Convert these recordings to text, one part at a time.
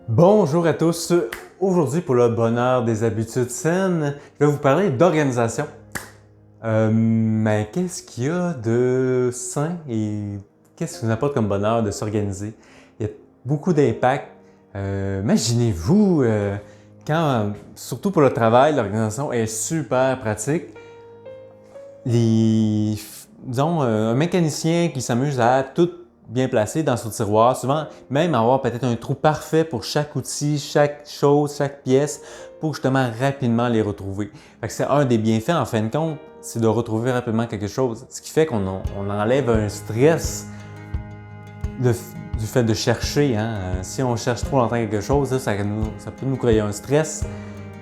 Bonjour à tous. Aujourd'hui, pour le bonheur des habitudes saines, je vais vous parler d'organisation. Mais qu'est-ce qu'il y a de sain et qu'est-ce que nous apporte comme bonheur de s'organiser? Il y a beaucoup d'impacts. Imaginez-vous quand, surtout pour le travail, l'organisation est super pratique. Disons, un mécanicien qui s'amuse à tout bien placer dans son tiroir, souvent même avoir peut-être un trou parfait pour chaque outil, chaque chose, chaque pièce, pour justement rapidement les retrouver. Fait que c'est un des bienfaits en fin de compte, c'est de retrouver rapidement quelque chose, ce qui fait qu'on enlève un stress du fait de chercher. Si on cherche trop longtemps quelque chose, ça peut nous créer un stress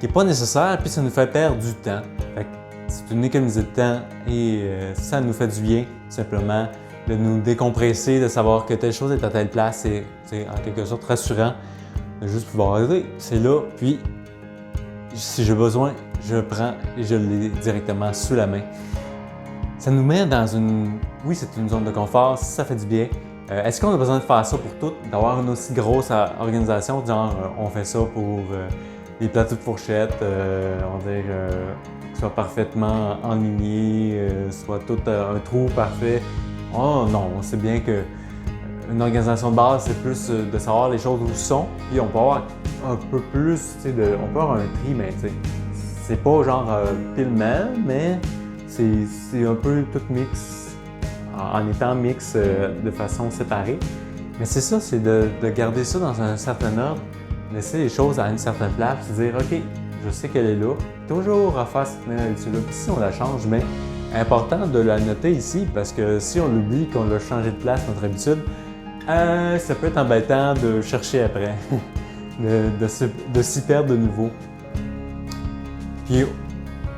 qui n'est pas nécessaire, puis ça nous fait perdre du temps. Fait que c'est une économie de temps et ça nous fait du bien, simplement, de nous décompresser, de savoir que telle chose est à telle place. C'est en quelque sorte rassurant de juste pouvoir dire c'est là, puis si j'ai besoin, je le prends et je l'ai directement sous la main. Ça nous met dans une... Oui, c'est une zone de confort, ça fait du bien. Est-ce qu'on a besoin de faire ça pour tout, d'avoir une aussi grosse organisation, genre on fait ça pour les plateaux de fourchette, on dirait que soit parfaitement enligné, soit tout un trou parfait. Oh non, on sait bien que une organisation de base, c'est plus de savoir les choses où sont, puis on peut avoir un peu plus, on peut avoir un tri, mais c'est pas genre pile-mêle, mais c'est un peu tout mix, en étant mix de façon séparée. Mais c'est ça, c'est de garder ça dans un certain ordre, laisser les choses à une certaine place, se dire OK, je sais qu'elle est là, toujours refaire cette même habitude-là. Puis si on la change, mais important de la noter ici, parce que si on oublie qu'on l'a changé de place, notre habitude, ça peut être embêtant de chercher après, de s'y perdre de nouveau. Puis,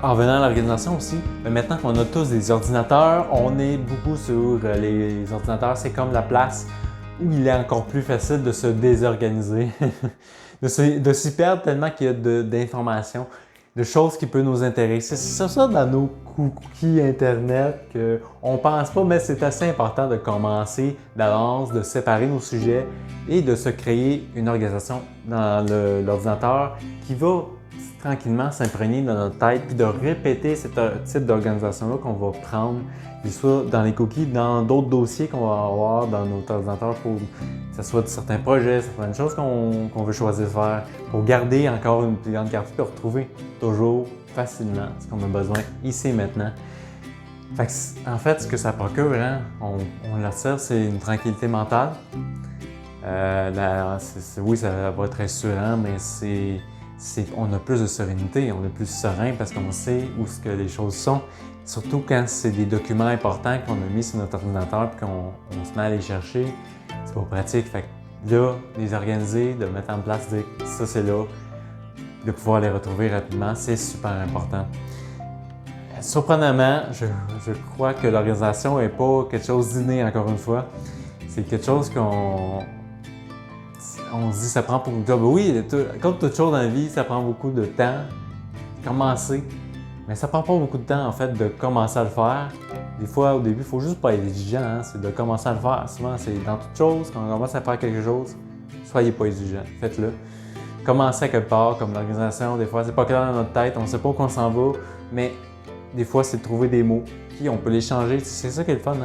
en venant à l'organisation aussi, maintenant qu'on a tous des ordinateurs, on est beaucoup sur les ordinateurs. C'est comme la place où il est encore plus facile de se désorganiser, de s'y perdre tellement qu'il y a d'informations, de choses qui peuvent nous intéresser. C'est ça dans nos cookies Internet qu'on pense pas, mais c'est assez important de commencer d'avance, de séparer nos sujets et de se créer une organisation dans l'ordinateur qui va tranquillement s'imprégner dans notre tête puis de répéter ce type d'organisation-là qu'on va prendre, soit dans les cookies, dans d'autres dossiers qu'on va avoir dans notre ordinateur pour que ce soit de certains projets, certaines choses qu'on veut choisir de faire, pour garder encore une plus grande carte et retrouver toujours facilement ce qu'on a besoin ici et maintenant. Fait que, en fait, ce que ça procure, on l'observe, c'est une tranquillité mentale. Oui, ça va être rassurant, mais on a plus de sérénité, on est plus serein parce qu'on sait où ce que les choses sont. Surtout quand c'est des documents importants qu'on a mis sur notre ordinateur et qu'on se met à les chercher, c'est pas pratique. Fait que là, les organiser, de mettre en place, de dire ça c'est là, de pouvoir les retrouver rapidement, c'est super important. Surprenamment, je crois que l'organisation n'est pas quelque chose d'inné, encore une fois. C'est quelque chose qu'on se dit ça prend pour le job. Oui, comme toute chose dans la vie, ça prend beaucoup de temps. Commencer. Mais ça prend pas beaucoup de temps en fait de commencer à le faire. Des fois, au début, il faut juste pas être exigeant, c'est de commencer à le faire. Souvent, c'est dans toute chose, quand on commence à faire quelque chose, soyez pas exigeant, faites-le. Commencez à quelque part, comme l'organisation, des fois, c'est pas clair dans notre tête, on sait pas où on s'en va, mais des fois, c'est de trouver des mots, puis on peut les changer. C'est ça qui est le fun,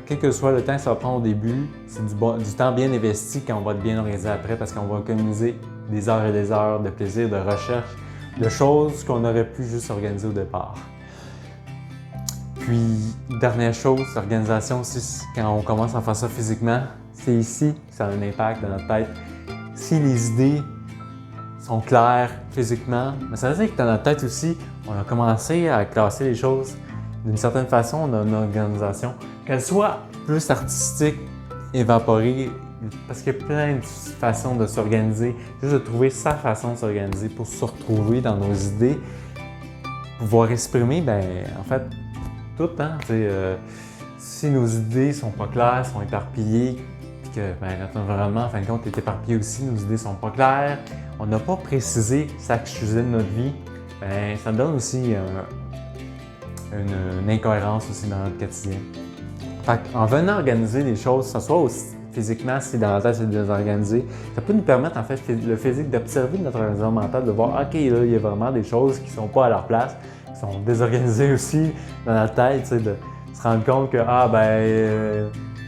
quel que soit le temps que ça va prendre au début, c'est du temps bien investi quand on va être bien organisé après parce qu'on va économiser des heures et des heures de plaisir, de recherche, de choses qu'on aurait pu juste organiser au départ. Puis, dernière chose, l'organisation aussi, quand on commence à faire ça physiquement, c'est ici que ça a un impact dans notre tête. Si les idées sont claires physiquement, mais ça veut dire que dans notre tête aussi, on a commencé à classer les choses d'une certaine façon, on a une organisation. Qu'elle soit plus artistique, évaporée, parce qu'il y a plein de façons de s'organiser, juste de trouver sa façon de s'organiser pour se retrouver dans nos idées, pouvoir exprimer, en fait, tout, si nos idées sont pas claires, sont éparpillées, puis que notre environnement, en fin de compte, est éparpillé aussi, nos idées sont pas claires, on n'a pas précisé chaque sujet de notre vie, ça donne aussi une incohérence aussi dans notre quotidien. Fait en venant organiser les choses, que ce soit physiquement, si dans la tête c'est désorganisé, ça peut nous permettre, en fait, le physique, d'observer notre organisation mentale, de voir, OK, là, il y a vraiment des choses qui ne sont pas à leur place, qui sont désorganisées aussi dans la tête, tu sais, de se rendre compte que,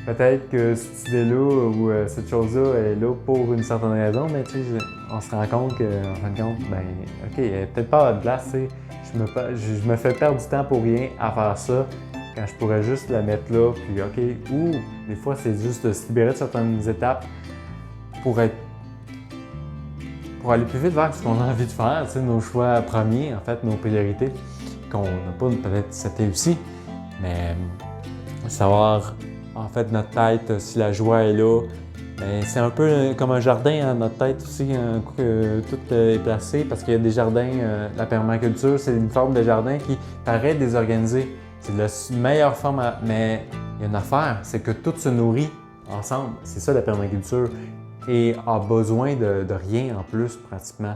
peut-être que cette idée-là ou cette chose-là est là pour une certaine raison, mais tu sais, on se rend compte qu'en fin de compte, OK, elle n'est peut-être pas à votre place, tu sais, je me fais perdre du temps pour rien à faire ça, quand je pourrais juste la mettre là, puis OK, ou des fois, c'est juste de se libérer de certaines étapes pour aller plus vite vers ce qu'on a envie de faire, tu sais, nos choix premiers, en fait, nos priorités, qu'on n'a pas peut-être cette aussi, mais savoir, en fait, notre tête, si la joie est là, bien, c'est un peu comme un jardin, hein, notre tête aussi, un coup que tout est placé, parce qu'il y a des jardins, la permaculture, c'est une forme de jardin qui paraît désorganisée. C'est la meilleure forme, mais il y a une affaire, c'est que tout se nourrit ensemble. C'est ça la permaculture. Et a besoin de rien en plus, pratiquement.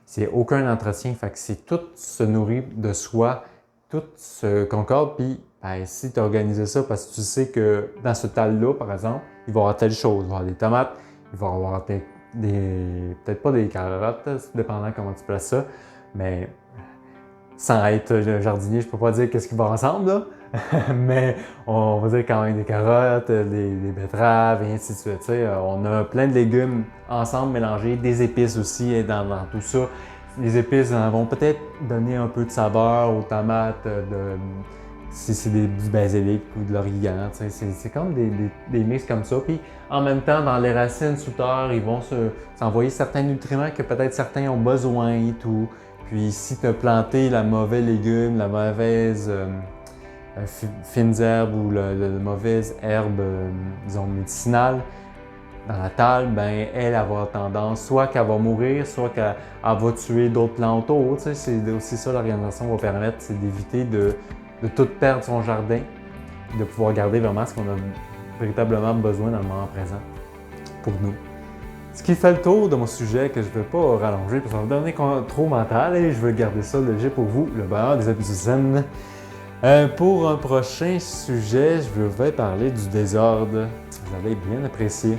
C'est aucun entretien. Fait que c'est tout se nourrit de soi, tout se concorde. Puis, si tu as organisé ça parce que tu sais que dans ce tal-là, par exemple, il va y avoir telle chose. Il va y avoir des tomates, il va y avoir peut-être pas des carottes, dépendant comment tu places ça, mais sans être le jardinier, je peux pas dire qu'est-ce qui va ensemble, là. Mais on va dire quand même des carottes, des betteraves et ainsi de suite. T'sais. On a plein de légumes ensemble mélangés, des épices aussi dans tout ça. Les épices vont peut-être donner un peu de saveur aux tomates, si c'est du basilic ou de l'origan. C'est comme des mix comme ça. Puis en même temps, dans les racines sous terre, ils vont s'envoyer certains nutriments que peut-être certains ont besoin et tout. Puis si tu as planté la mauvaise légume, la mauvaise fines herbes ou la mauvaise herbe, disons, médicinale dans la table, ben elle va tendance soit qu'elle va mourir, soit qu'elle va tuer d'autres plantes autour. C'est aussi ça l'organisation va permettre, c'est d'éviter de tout perdre son jardin, de pouvoir garder vraiment ce qu'on a véritablement besoin dans le moment présent pour nous. Ce qui fait le tour de mon sujet que je ne vais pas rallonger parce que ça va devenir trop mental et je veux garder ça léger pour vous, le bonheur des épisodes zen. Pour un prochain sujet, je vais parler du désordre. Vous allez bien apprécié.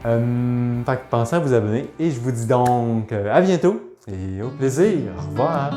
Fait que pensez à vous abonner et je vous dis donc à bientôt et au plaisir. Au revoir.